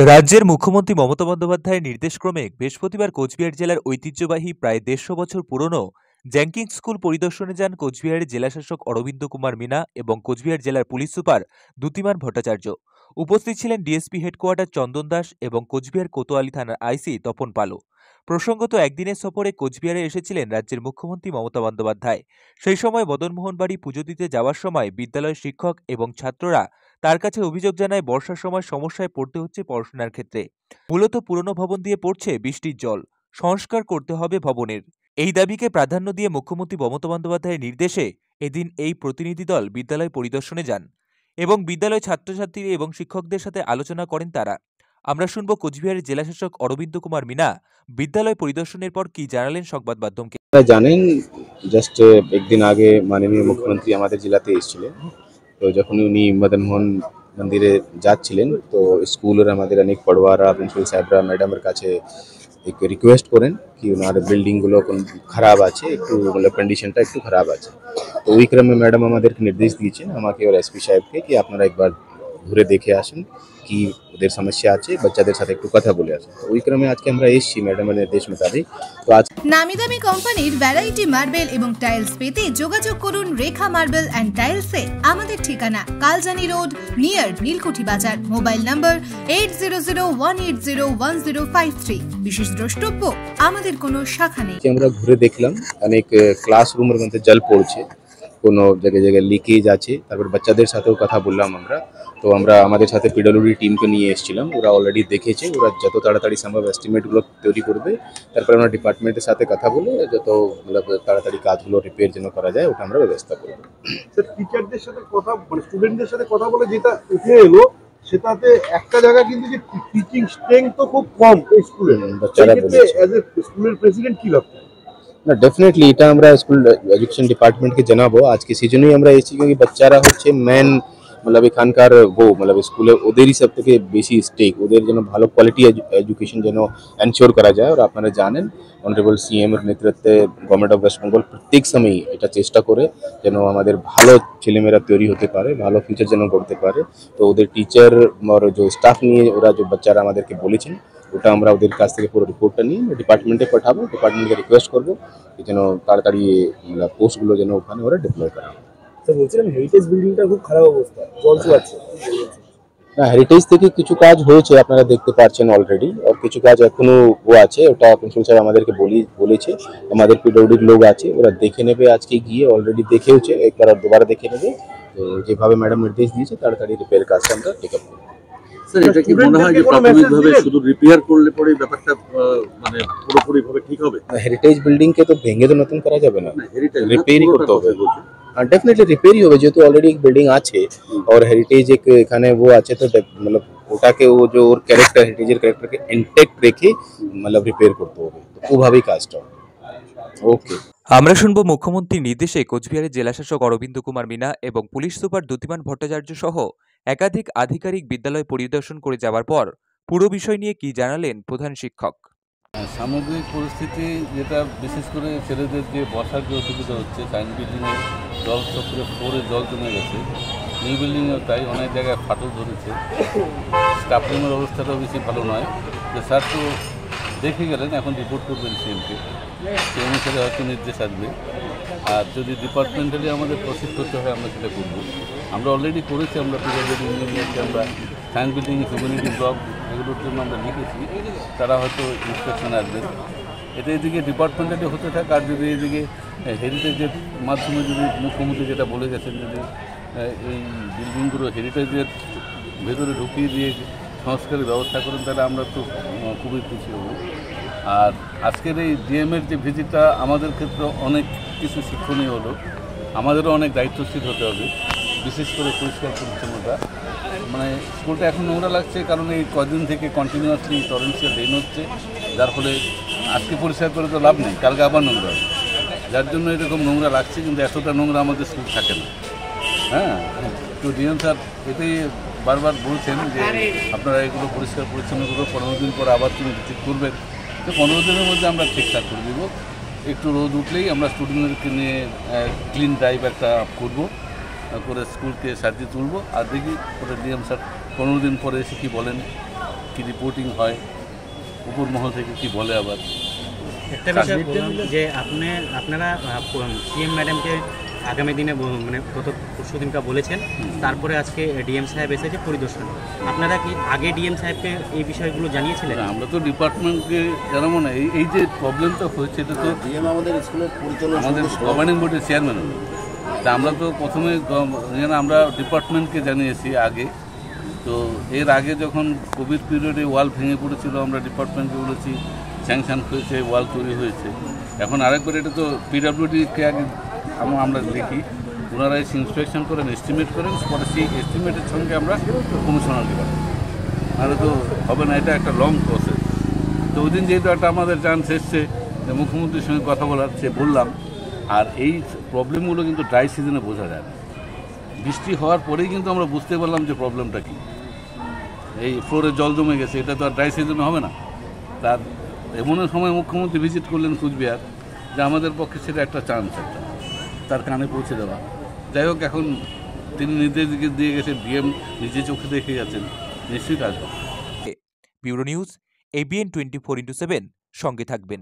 রাজ্যের মুখ্যমন্ত্রী মমতা বন্দ্যোপাধ্যায়ের নির্দেশক্রমে বৃহস্পতিবার কোচবিহার জেলার ঐতিহ্যবাহী প্রায় ১৫০ বছর পুরনো জ্যাঙ্কিং স্কুল পরিদর্শনে যান কোচবিহারের জেলাশাসক অরবিন্দ কুমার মিনা এবং কোচবিহার জেলার পুলিশ সুপার দ্যুতিমান ভট্টাচার্য। উপস্থিত ছিলেন ডিএসপি হেডকোয়ার্টার চন্দন দাস এবং কোচবিহার কোতোয়ালি থানার আইসি তপন পালো। প্রসঙ্গত, একদিনের সফরে কোচবিহারে এসেছিলেন রাজ্যের মুখ্যমন্ত্রী মমতা বন্দ্যোপাধ্যায়। সেই সময় মদনমোহন বাড়ি পুজো দিতে যাওয়ার সময় বিদ্যালয়ের শিক্ষক এবং ছাত্ররা তার কাছে অভিযোগ জানায় বর্ষার সময় সমস্যায় পড়তে হচ্ছে পড়াশোনার ক্ষেত্রে। মূলত পুরনো ভবন দিয়ে পড়ছে বৃষ্টির জল, সংস্কার করতে হবে ভবনের। এই দাবিকে প্রাধান্য দিয়ে মুখ্যমন্ত্রী মমতা বন্দ্যোপাধ্যায়ের নির্দেশে এদিন এই প্রতিনিধি দল বিদ্যালয় পরিদর্শনে যান এবং বিদ্যালয় ছাত্রছাত্রী এবং শিক্ষকদের সাথে আলোচনা করেন তারা। আমরা শুনব কোচবিহারের জেলাশাসক অরবিন্দ কুমার মিনা বিদ্যালয় পরিদর্শনের পর কি জানালেন সংবাদ মাধ্যমকে। জানেন, জাস্ট একদিন আগে মাননীয় মুখ্যমন্ত্রী আমাদের জেলাতে এসেছিলেন। তো যখন উনি মদন মোহন মন্দিরে যাচ্ছিলেন তো স্কুলের আমাদের অনেক পড়ুয়ারা, প্রিন্সিপাল সাহেবরা ম্যাডামের কাছে এক রিকোয়েস্ট করেন কি ওনার বিল্ডিংগুলো খারাপ আছে, একটু কন্ডিশনটা একটু খারাপ আছে। তো ওই ক্রমে ম্যাডাম আমাদেরকে নির্দেশ দিয়েছেন, আমাকে আর এসপি সাহেবকে, কি আপনারা একবার ঘুরে দেখে আসেন কি ওদের সমস্যা আছে, বাচ্চাদের সাথে একটু কথা বলে আসেন। তো ওই ক্রমে আজকে আমরা এসেছি ম্যাডামের নির্দেশ মোতাবেক। তো আজ নামি দামি কোম্পানির ভ্যারাইটি মার্বেল এবং টাইলস পেতে যোগাযোগ করুন রেখা মার্বেল অ্যান্ড টাইলসে। আমাদের ঠিকানা কালজানি রোড নিয়ার নীলকুঠি বাজার। মোবাইল নম্বর 8001801053। বিশেষ দ্রষ্টব্য, আমাদের কোনো শাখা নেই। আমরা ঘুরে দেখলাম অনেক ক্লাসরুমের মধ্যে জল পড়ছে, কোনো জায়গায় জায়গায় লিকেজ আছে। তারপর বাচ্চাদের সাথেও কথা বললাম আমরা। তো আমরা আমাদের সাথে পিডব্লিউডি টিমকে নিয়ে এসেছিলাম, ওরা অলরেডি দেখেছে, ওরা যত তাড়াতাড়ি সম্ভব এস্টিমেটগুলো তৈরি করবে। তারপরে আমরা ডিপার্টমেন্টের সাথে কথা বলে যত তাড়াতাড়ি কাজগুলো রিপেয়ার যেন করা যায় ওটা আমরা ব্যবস্থা করবো। স্যার, টিচারদের সাথে কথা মানে স্টুডেন্টদের সাথে কথা বলে যেটা উঠে এলো সেটাতে একটা জায়গা কিন্তু যে টিচিং স্ট্রেংথ তো খুব কম এই স্কুলে। বাচ্চারা বলেছে অ্যাজ এ স্কুলের প্রেসিডেন্ট কি ভাবছেন? না, ডেফিনেটলি এটা আমরা স্কুল এডুকেশন ডিপার্টমেন্টকে জানাবো। আজকে সিজনেই আমরা এসেছি, क्योंकि বাচ্চারা হচ্ছে মেন এখানকার স্কুলে ওদেরই সব থেকে বেশি স্টেক, ওদের যেন ভালো কোয়ালিটি এডুকেশন যেন এনশিওর করা যায়। আর আপনারা জানেন অনারেবল সিএম এর নেতৃত্বে গভর্নমেন্ট অফ ওয়েস্ট বেঙ্গল প্রত্যেক সময় এটা চেষ্টা করে যেন আমাদের ভালো ছেলেমেয়েরা তৈরি হতে পারে, ভালো ফিউচার যেন করতে পারে। তো ওদের টিচার আর যে স্টাফ নিয়ে ওরা যে বাচ্চারা আমাদেরকে বলেছেন ওটা আমরা ওদের কাছ থেকে পুরো রিপোর্টটা নিয়ে ডিপার্টমেন্টে পাঠাবো। ডিপার্টমেন্টকে রিকোয়েস্ট করবো যেন তাড়াতাড়ি পোস্টগুলো যেন ওখানে ওরা ডিপ্লয় করা। বলছিলাম হেরিটেজ বিল্ডিংটা খুব খারাপ অবস্থা, জল আছে। না, হেরিটেজ থেকে কিছু কাজ হয়েছে আপনারা দেখতে পাচ্ছেন অলরেডি, আর কিছু কাজ এখনো আছে। ওটা প্রিন্সিপাল স্যার আমাদেরকে বলেছে, আমাদের পিডব্লিউডির লোক আছে, ওরা দেখে নেবে। আজকে গিয়ে অলরেডি দেখেওছে, একবার আর দুবার দেখে নেবে। তো যেভাবে ম্যাডাম নির্দেশ দিয়েছে তাড়াতাড়ি রিপেয়ার কাজটা আমরা টেক আপ করবো। স্যার, এটা কি মনে হয় যে প্রাথমিকভাবে শুধু রিপেয়ার করলে পরে ব্যাপারটা মানে পুরোপুরিভাবে ঠিক হবে? হেরিটেজ বিল্ডিংকে তো ভেঙে তো নতুন করা যাবে না, রিপেয়ারই করতে হবে। डेफिनेटली रिपेयर ही होगा, যেহেতু অলরেডি एक बिल्डिंग আছে और हेरिटेज एक এখানে वो আছে। তো ওটাকে ও যে ওর ক্যারেক্টার, হেরিটেজের ক্যারেক্টারকে ইনটেক্ট রেখে রিপেয়ার করতে হবে। তো ওভাবেই কাজটা হবে। ওকে, আমরা শুনব মুখ্যমন্ত্রীর নির্দেশে কোচবিহারের জেলাশাসক অরবিন্দ কুমার মিনা এবং পুলিশ সুপার দ্যুতিমান ভট্টাচার্য সহ একাধিক আধিকারিক বিদ্যালয় পরিদর্শন করে যাওয়ার পর পুরো বিষয় নিয়ে কি জানালেন প্রধান শিক্ষক। সামগ্রিক পরিস্থিতি যেটা, বিশেষ করে ছেলেদের যে বসার যে অসুবিধা হচ্ছে, সায়েন্স বিল্ডিংয়ে জল চক্রে ফ্লোরে জল জমে গেছে, নিউ বিল্ডিংয়েও তাই, অনেক জায়গায় ফাটল ধরেছে। স্টাফ রুমের অবস্থাটাও বেশি ভালো নয়। যে স্যার তো দেখে গেলেন, এখন রিপোর্ট করবেন সিএমকে, সেই অনুসারে হয়তো নির্দেশ আসবে। আর যদি ডিপার্টমেন্টালি আমাদের প্রসিড করতে হয় আমরা সেটা করব। আমরা অলরেডি করেছি, আমরা পিডব্লিউডি ইঞ্জিনিয়ারকে আমরা সায়েন্স বিল্ডিং, হিউম্যানিটি ব্লক এগুলোর জন্য আমরা লিখেছি, তারা হয়তো ইন্সপেকশনে আসবেন। এটা এদিকে ডিপার্টমেন্টালি হতে থাকে। আর যদি এদিকে হেরিটেজের মাধ্যমে যদি মুখ্যমন্ত্রী যেটা বলে গেছেন, যদি এই বিল্ডিংগুলো হেরিটেজের ভেতরে ঢুকিয়ে দিয়ে সংস্কারের ব্যবস্থা করেন, তাহলে আমরা তো খুবই খুশি হব। আর আজকের এই ডিএমের যে ভিজিটটা আমাদের ক্ষেত্রে অনেক কিছু শিক্ষণীয় হলো। আমাদেরও অনেক দায়িত্বশীল হতে হবে, বিশেষ করে পরিষ্কার পরিচ্ছন্নতা। মানে স্কুলটা এখন নোংরা লাগছে কারণ এই কদিন থেকে কন্টিনিউয়াসলি টরেন্সিয়াল রেইন হচ্ছে, যার ফলে আজকে পরিষ্কার করে তো লাভ নেই, কালকে আবার নোংরা হবে, যার জন্য এরকম নোংরা লাগছে। কিন্তু এতটা নোংরা আমাদের স্কুল থাকে না। হ্যাঁ, তো ডিএম স্যার এটাই বারবার বলছেন যে আপনারা এগুলো পরিষ্কার পরিচ্ছন্ন করে 15 দিন পর আবার তুমি ভিজিট করবেন। তো 15 দিনের মধ্যে আমরা ঠিকঠাক করে দেবো। একটু রোদ উঠলেই আমরা স্টুডেন্টদেরকে নিয়ে ক্লিন ড্রাইভ একটা করবো, করে স্কুলকে সাজিয়ে তুলবো। আর দেখি ওটা ডিএম স্যার 15 দিন পরে এসে কী বলেন, কী কি রিপোর্টিং হয়, উপর মহল থেকে কি বলে। আবার একটা বিষয় বললাম যে আপনারা সিএম ম্যাডামকে আগামী দিনে মানে গত পরশু দিনকা বলেছেন, তারপরে আজকে ডিএম সাহেব এসেছে পরিদর্শন। আপনারা কি আগে ডিএম সাহেবকে এই বিষয়গুলো জানিয়েছিলেন? আমরা তো ডিপার্টমেন্টকে জানাবো না। এই যে প্রবলেমটা হয়েছে এটা তো ডিএম আমাদের স্কুলের পরিচালনা আমাদের গভর্নিং বোর্ডের চেয়ারম্যান হলো। তা আমরা তো প্রথমে আমরা ডিপার্টমেন্টকে জানিয়েছি আগে। তো এর আগে যখন কোভিড পিরিয়ডে ওয়াল ভেঙে পড়েছিল, আমরা ডিপার্টমেন্টকে বলেছি, স্যাংশন হয়েছে, ওয়াল তৈরি হয়েছে। এখন আরেকবার এটা তো পিডব্লিউডিকে আগে আমরা দেখি, ওনারা এসে ইন্সপেকশন করেন, এস্টিমেট করেন, পরে সেই এস্টিমেটের সঙ্গে আমরা কমিশনারকে পাঠাই। নাহলে তো হবে না, এটা একটা লং প্রসেস। তো ওই দিন যেহেতু একটা আমাদের চান্স এসছে যে মুখ্যমন্ত্রীর সঙ্গে কথা বলার, সে বললাম। আর এই প্রবলেমগুলো কিন্তু ড্রাই সিজনে বোঝা যায় না, বৃষ্টি হওয়ার পরেই কিন্তু আমরা বুঝতে পারলাম যে প্রবলেমটা কী। এই ফ্লোরে জল জমে গেছে, এটা তো আর ড্রাই সিজনে হবে না। তার এমন সময় মুখ্যমন্ত্রী ভিজিট করলেন কুচবিহার, যে আমাদের পক্ষে সেটা একটা চান্স, একটা তার কানে পৌঁছে দেওয়া। যাই হোক, এখন তিনি নির্দেশ দিয়ে গেছেন, ডিএম নিজে চোখে দেখে গেছেন, নিশ্চয়ই কাজ হবে। ব্যুরো নিউজ, ABN 24/7, সঙ্গে থাকবেন।